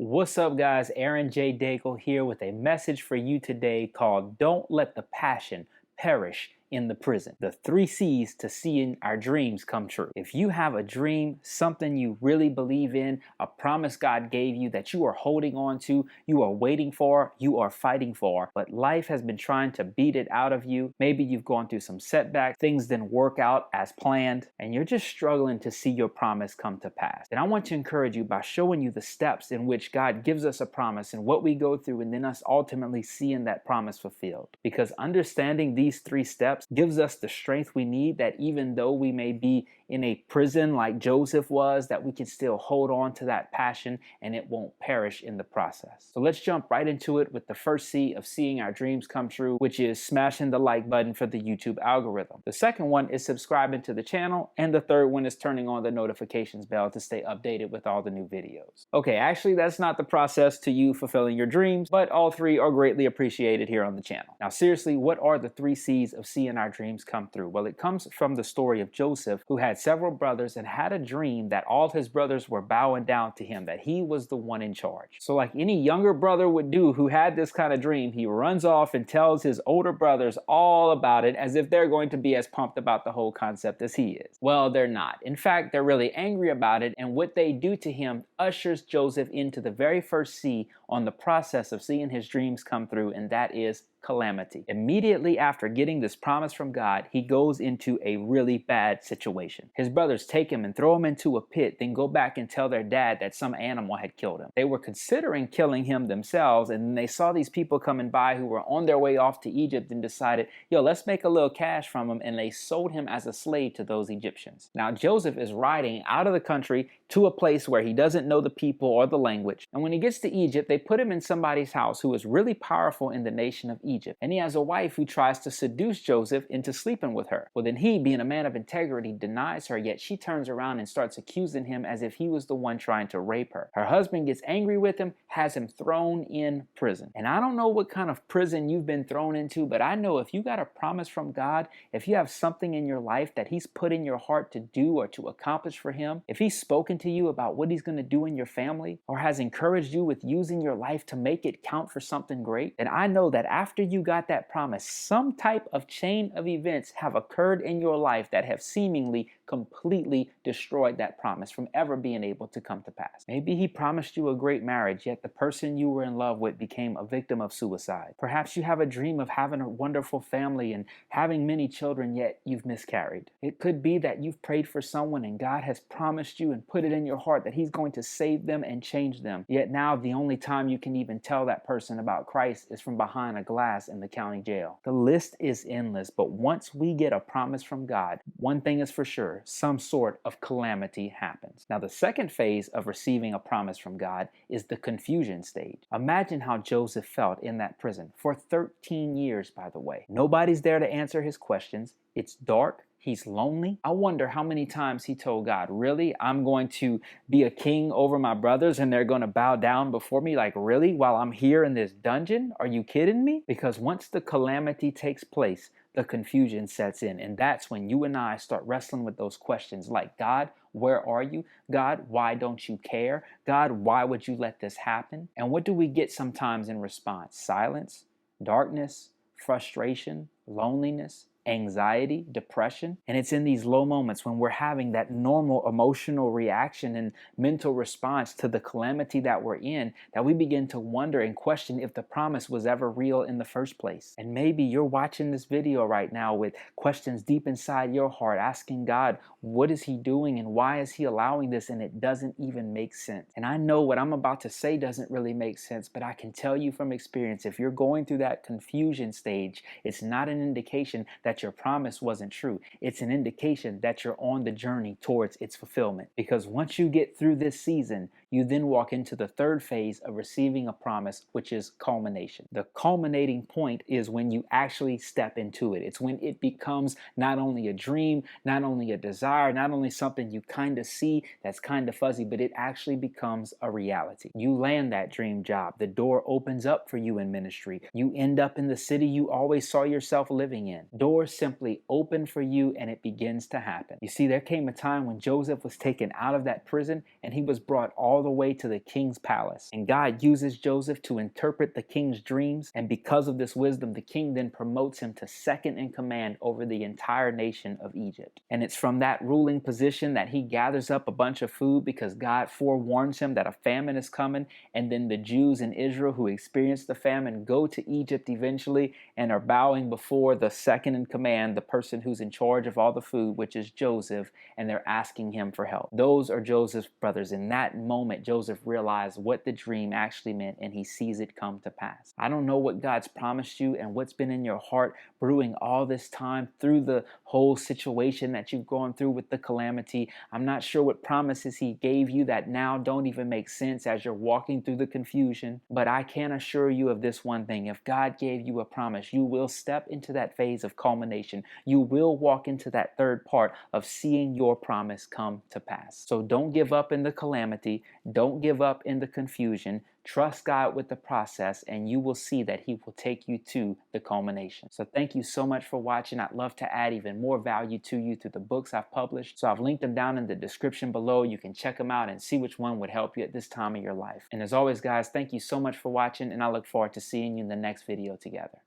What's up, guys? Aaron J. Daigle here with a message for you today called Don't Let the Passion Perish in the Prison. The 3 C's to seeing our dreams come true. If you have a dream, something you really believe in, a promise God gave you that you are holding on to, you are waiting for, you are fighting for, but life has been trying to beat it out of you. Maybe you've gone through some setbacks, things didn't work out as planned, and you're just struggling to see your promise come to pass. And I want to encourage you by showing you the steps in which God gives us a promise and what we go through, and then us ultimately seeing that promise fulfilled. Because understanding these 3 steps gives us the strength we need, that even though we may be in a prison like Joseph was, that we can still hold on to that passion and it won't perish in the process. So let's jump right into it with the first C of seeing our dreams come true, which is smashing the like button for the YouTube algorithm. The second one is subscribing to the channel, and the third one is turning on the notifications bell to stay updated with all the new videos. Okay, actually that's not the process to you fulfilling your dreams, but all 3 are greatly appreciated here on the channel. Now seriously, what are the 3 C's of seeing our dreams come through? Well, it comes from the story of Joseph, who had several brothers and had a dream that all his brothers were bowing down to him, that he was the one in charge. So like any younger brother would do who had this kind of dream, he runs off and tells his older brothers all about it, as if they're going to be as pumped about the whole concept as he is. Well, they're not. In fact, they're really angry about it, and what they do to him ushers Joseph into the very first C on the process of seeing his dreams come through, and that is calamity. Immediately after getting this promise from God, he goes into a really bad situation. His brothers take him and throw him into a pit, then go back and tell their dad that some animal had killed him. They were considering killing him themselves, and then they saw these people coming by who were on their way off to Egypt and decided, yo, let's make a little cash from him, and they sold him as a slave to those Egyptians. Now Joseph is riding out of the country to a place where he doesn't know the people or the language, and when he gets to Egypt, they put him in somebody's house who is really powerful in the nation of Egypt. And he has a wife who tries to seduce Joseph into sleeping with her. Well, then he, being a man of integrity, denies her, yet she turns around and starts accusing him as if he was the one trying to rape her. Her husband gets angry with him, has him thrown in prison. And I don't know what kind of prison you've been thrown into, but I know if you got a promise from God, if you have something in your life that he's put in your heart to do or to accomplish for him, if he's spoken to you about what he's going to do in your family, or has encouraged you with using your life to make it count for something great, then I know that after you got that promise, some type of chain of events have occurred in your life that have seemingly completely destroyed that promise from ever being able to come to pass. Maybe he promised you a great marriage, yet the person you were in love with became a victim of suicide. Perhaps you have a dream of having a wonderful family and having many children, yet you've miscarried. It could be that you've prayed for someone and God has promised you and put it in your heart that he's going to save them and change them. Yet now the only time you can even tell that person about Christ is from behind a glass in the county jail. The list is endless, but once we get a promise from God, one thing is for sure: some sort of calamity happens. Now, the second phase of receiving a promise from God is the confusion stage. Imagine how Joseph felt in that prison for 13 years, by the way. Nobody's there to answer his questions. It's dark. He's lonely. I wonder how many times he told God, really? I'm going to be a king over my brothers and they're going to bow down before me? Like, really? While I'm here in this dungeon? Are you kidding me? Because once the calamity takes place, the confusion sets in. And that's when you and I start wrestling with those questions like, God, where are you? God, why don't you care? God, why would you let this happen? And what do we get sometimes in response? Silence, darkness, frustration, loneliness, anxiety, depression. And it's in these low moments when we're having that normal emotional reaction and mental response to the calamity that we're in that we begin to wonder and question if the promise was ever real in the first place. And maybe you're watching this video right now with questions deep inside your heart, asking God, what is he doing and why is he allowing this? And it doesn't even make sense. And I know what I'm about to say doesn't really make sense, but I can tell you from experience, if you're going through that confusion stage, it's not an indication that your promise wasn't true. It's an indication that you're on the journey towards its fulfillment. Because once you get through this season, you then walk into the third phase of receiving a promise, which is culmination. The culminating point is when you actually step into it. It's when it becomes not only a dream, not only a desire, not only something you kind of see that's kind of fuzzy, but it actually becomes a reality. You land that dream job. The door opens up for you in ministry. You end up in the city you always saw yourself living in. Doors simply open for you and it begins to happen. You see, there came a time when Joseph was taken out of that prison and he was brought all all the way to the king's palace. And God uses Joseph to interpret the king's dreams, and because of this wisdom, the king then promotes him to second in command over the entire nation of Egypt. And it's from that ruling position that he gathers up a bunch of food because God forewarns him that a famine is coming, and then the Jews in Israel who experience the famine go to Egypt eventually and are bowing before the second in command, the person who's in charge of all the food, which is Joseph, and they're asking him for help. Those are Joseph's brothers. In that moment, Joseph realized what the dream actually meant, and he sees it come to pass. I don't know what God's promised you and what's been in your heart brewing all this time through the whole situation that you've gone through with the calamity. I'm not sure what promises he gave you that now don't even make sense as you're walking through the confusion, but I can assure you of this one thing. If God gave you a promise, you will step into that phase of culmination. You will walk into that third part of seeing your promise come to pass. So don't give up in the calamity. Don't give up in the confusion. Trust God with the process, and you will see that he will take you to the culmination. So thank you so much for watching. I'd love to add even more value to you through the books I've published. So I've linked them down in the description below. You can check them out and see which one would help you at this time of your life. And as always, guys, thank you so much for watching, and I look forward to seeing you in the next video together.